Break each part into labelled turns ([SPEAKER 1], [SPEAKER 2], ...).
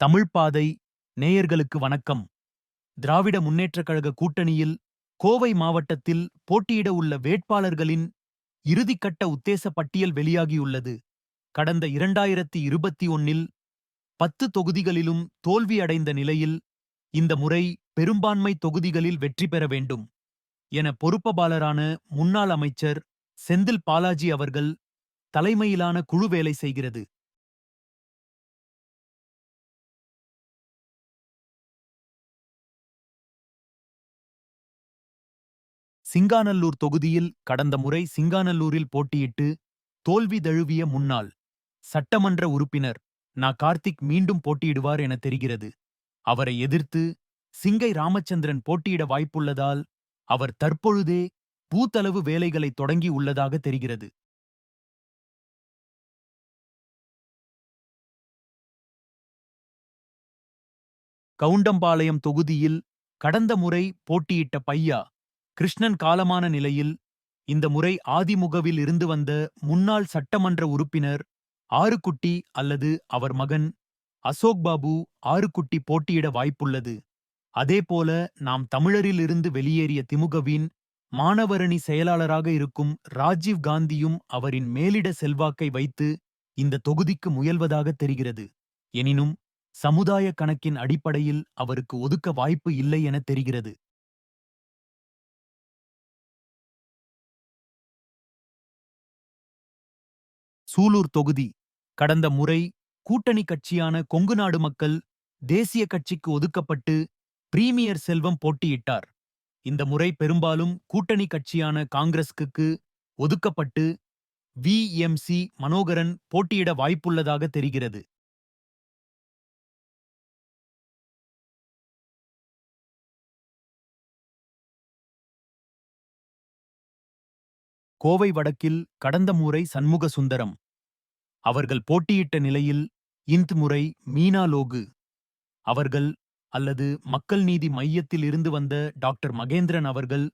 [SPEAKER 1] தமிழ் பாதை நேயர்களுக்கு வணக்கம். திராவிட முன்னேற்றக் கழக கூட்டணியில் கோவை மாவட்டத்தில் போட்டியிட உள்ள வேட்பாளர்களின் இறுதிக்கட்ட உத்தேச பட்டியல் வெளியாகியுள்ளது. கடந்த 2021 10 தொகுதிகளிலும் தோல்வி அடைந்த நிலையில் இந்த முறை பெரும்பான்மை தொகுதிகளில் வெற்றி பெற வேண்டும் என பொறுப்பாளரான முன்னாள் அமைச்சர் செந்தில் பாலாஜி அவர்கள் தலைமையிலான குழு வேலை செய்கிறது. சிங்காநல்லூர் தொகுதியில் கடந்த முறை சிங்காநல்லூரில் போட்டியிட்டு தோல்வி தழுவிய முன்னாள் சட்டமன்ற உறுப்பினர் கார்த்திக் மீண்டும் போட்டியிடுவார் என தெரிகிறது. அவரை எதிர்த்து சிங்கை ராமச்சந்திரன் போட்டியிட வாய்ப்புள்ளதால் அவர் தற்பொழுதே பூத்தளவு வேலைகளை தொடங்கி உள்ளதாக தெரிகிறது. கவுண்டம்பாளையம் தொகுதியில் கடந்த முறை போட்டியிட்ட பையா கிருஷ்ணன் காலமான நிலையில் இந்த முறை அதிமுகவில் இருந்து வந்த முன்னாள் சட்டமன்ற உறுப்பினர் ஆறுகுட்டி அல்லது அவர் மகன் அசோக் பாபு ஆறுகுட்டி போட்டியிட வாய்ப்புள்ளது. அதேபோல நாம் தமிழரில் இருந்து வெளியேறிய திமுகவின் மாணவரணி செயலாளராக இருக்கும் ராஜீவ் காந்தியும் அவரின் மேலிட செல்வாக்கை வைத்து இந்த தொகுதிக்கு முயல்வதாக தெரிகிறது. எனினும் சமுதாய கணக்கின் அடிப்படையில் அவருக்கு ஒதுக்க வாய்ப்பு இல்லை என தெரிகிறது. சூலூர் தொகுதி கடந்த முறை கூட்டணி கட்சியான கொங்குநாடு மக்கள் தேசிய கட்சிக்கு ஒதுக்கப்பட்டு பிரீமியர் செல்வம் போட்டியிட்டார். இந்த முறை பெரும்பாலும் கூட்டணி கட்சியான காங்கிரஸ்க்கு ஒதுக்கப்பட்டு வி.எம்.சி. மனோகரன் போட்டியிட வாய்ப்புள்ளதாக தெரிகிறது. கோவை வடக்கில் கடந்த முறை சண்முக சுந்தரம் அவர்கள் போட்டியிட்ட நிலையில் இந்த முறை மீனா லோகு அவர்கள் அல்லது மக்கள் நீதி மையத்தில் இருந்து வந்த டாக்டர் மகேந்திரன் அவர்கள்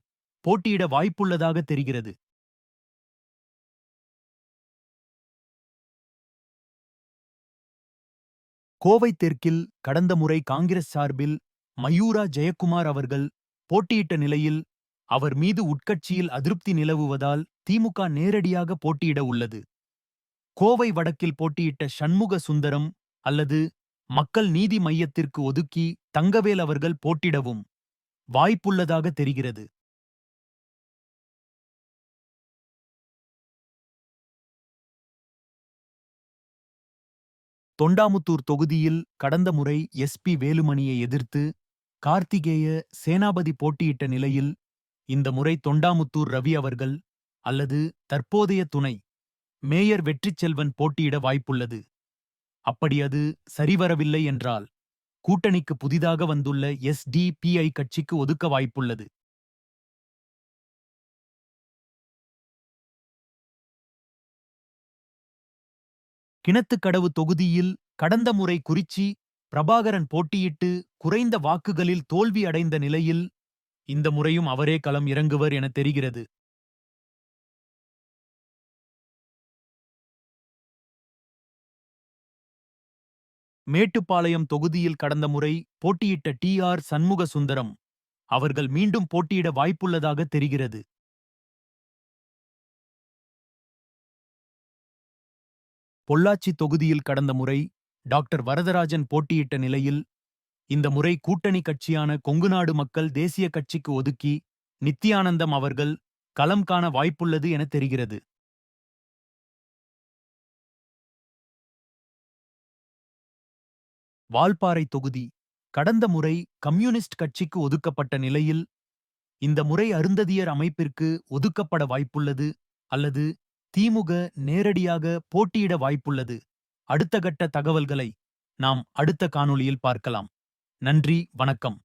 [SPEAKER 1] போட்டியிட வாய்ப்புள்ளதாக தெரிகிறது. கோவை தெற்கில் கடந்த முறை காங்கிரஸ் சார்பில் மயூரா ஜெயக்குமார் அவர்கள் போட்டியிட்ட நிலையில் அவர் மீது உட்கட்சியில் அதிருப்தி நிலவுவதால் திமுக நேரடியாக போட்டியிட உள்ளது. கோவை வடக்கில் போட்டியிட்ட சண்முக சுந்தரம் அல்லது மக்கள் நீதி மையத்திற்கு ஒதுக்கி தங்கவேல் அவர்கள் போட்டியிடவும் வாய்ப்புள்ளதாக தெரிகிறது. தொண்டாமுத்தூர் தொகுதியில் கடந்த முறை எஸ்.பி. வேலுமணியை எதிர்த்து கார்த்திகேய சேனாபதி போட்டியிட்ட நிலையில் இந்த முறை தொண்டாமுத்தூர் ரவி அவர்கள் அல்லது தற்போதைய துணை மேயர் வெற்றிச்செல்வன் போட்டியிட வாய்ப்புள்ளது. அப்படி அது சரிவரவில்லை என்றால் கூட்டணிக்கு புதிதாக வந்துள்ள எஸ்.டி.பி.ஐ. கட்சிக்கு ஒதுக்க வாய்ப்புள்ளது. கிணத்துக்கடவு தொகுதியில் கடந்த முறை குறிச்சி பிரபாகரன் போட்டியிட்டு குறைந்த வாக்குகளில் தோல்வி அடைந்த நிலையில் இந்த முறையும் அவரே களம் இறங்குவர் என தெரிகிறது. மேட்டுப்பாளையம் தொகுதியில் கடந்த முறை போட்டியிட்ட டி.ஆர். சண்முக சுந்தரம் அவர்கள் மீண்டும் போட்டியிட வாய்ப்புள்ளதாக தெரிகிறது. பொள்ளாச்சி தொகுதியில் கடந்த முறை டாக்டர் வரதராஜன் போட்டியிட்ட நிலையில் இந்த முறை கூட்டணி கட்சியான கொங்குநாடு மக்கள் தேசிய கட்சிக்கு ஒதுக்கி நித்யானந்தம் அவர்கள் களம் காண வாய்ப்புள்ளது என தெரிகிறது. வால்பாறை தொகுதி கடந்த முறை கம்யூனிஸ்ட் கட்சிக்கு ஒதுக்கப்பட்ட நிலையில் இந்த முறை அருந்ததியர் அமைப்பிற்கு ஒதுக்கப்பட வாய்ப்புள்ளது அல்லது திமுக நேரடியாக போட்டியிட வாய்ப்புள்ளது. அடுத்த கட்ட தகவல்களை நாம் அடுத்த காணொளியில் பார்க்கலாம். நன்றி, வணக்கம்.